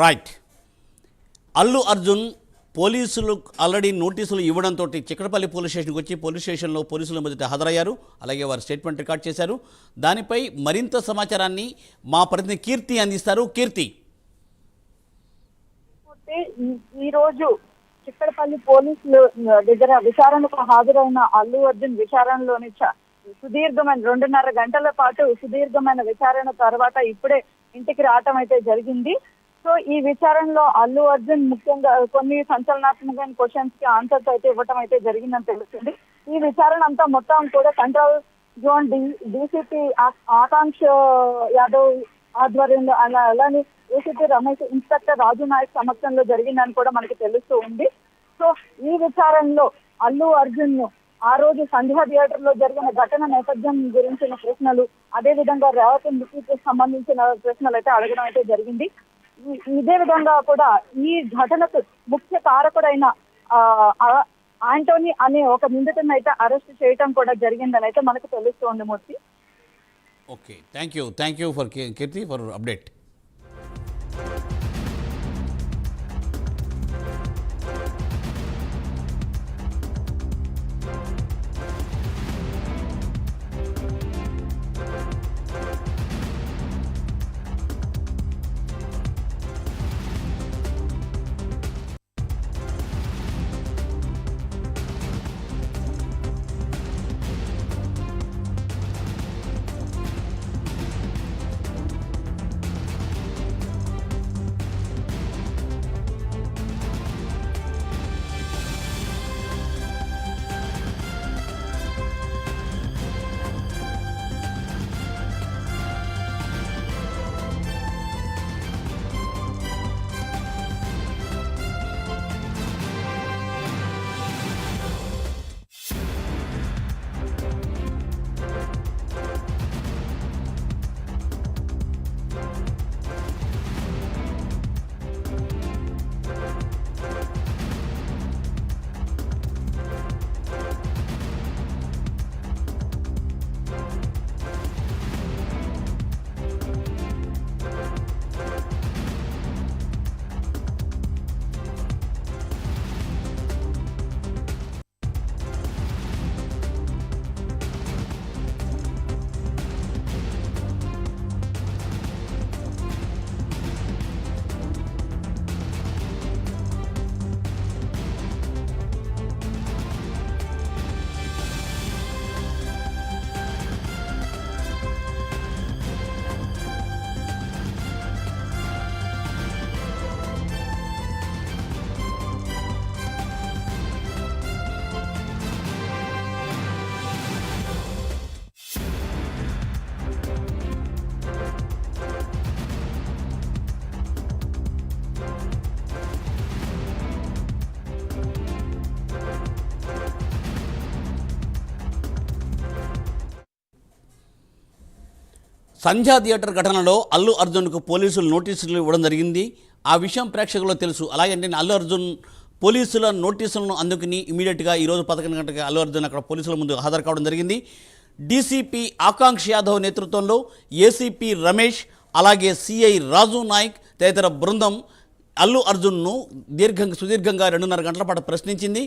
Right. Allu Arjun పోలీసులు already నోటీసులు ఇవ్వడంతో చిక్కడపల్లి పోలీస్ స్టేషన్కి వచ్చి పోలీస్ స్టేషన్లో పోలీసుల మొదట హాజరయ్యారు. అలాగే వారు స్టేట్మెంట్ రికార్డ్ చేశారు. దానిపై మరింత సమాచారాన్ని మా ప్రతినిధి కీర్తి అందిస్తారు. కీర్తి, ఈరోజు చిక్కడపల్లి పోలీసులు దగ్గర విచారణకు హాజరైన అల్లు అర్జున్ విచారణలోని సుదీర్ఘమైన 2.5 గంటల పాటు సుదీర్ఘమైన విచారణ తర్వాత ఇప్పుడే ఇంటికి రావటం అయితే జరిగింది. సో ఈ విచారణలో అల్లు అర్జున్ ముఖ్యంగా కొన్ని సంచలనాత్మకమైన క్వశ్చన్స్ కి ఆన్సర్స్ అయితే ఇవ్వటం అయితే జరిగిందని తెలుస్తుంది. ఈ విచారణ అంతా మొత్తం కూడా కంట్రోల్ జోన్ డీసీపీ ఆకాంక్ష యాదవ్ ఆధ్వర్యంలో అలానే ఏసీపీ రమేష్, ఇన్స్పెక్టర్ రాజు నాయక్ సమక్షంలో జరిగిందని కూడా మనకి తెలుస్తూ ఉంది. సో ఈ విచారణలో అల్లు అర్జున్ ఆ రోజు సంధ్యా థియేటర్ లో జరిగిన ఘటన నేపథ్యం గురించిన ప్రశ్నలు, అదే విధంగా రేవతి మృతికి సంబంధించిన ప్రశ్నలు అయితే అడగడం అయితే జరిగింది. ఇదే విధంగా కూడా ఈ ఘటనకు ముఖ్య కారకుడైన ఆంటోనీ అనే ఒక నిందితుడిని అయితే అరెస్ట్ చేయడం కూడా జరిగిందని అయితే మనకు తెలుస్తోంది. Murthy, okay, thank you for Keerthi for update. Sandhya theatre ఘటనలో అల్లు అర్జున్కు పోలీసులు నోటీసులు ఇవ్వడం జరిగింది. ఆ విషయం ప్రేక్షకులకు తెలుసు. అలాగే అల్లు అర్జున్ పోలీసుల నోటీసులను అందుకుని ఇమీడియట్గా ఈరోజు 11 గంటలకు అల్లు అర్జున్ అక్కడ పోలీసుల ముందు హాజరు కావడం జరిగింది. డీసీపీ ఆకాంక్ష యాదవ్ నేతృత్వంలో ఏసీపీ రమేష్, అలాగే సిఐ రాజు నాయక్ తదితర బృందం అల్లు అర్జున్ను సుదీర్ఘంగా 2.5 గంటల పాటు ప్రశ్నించింది.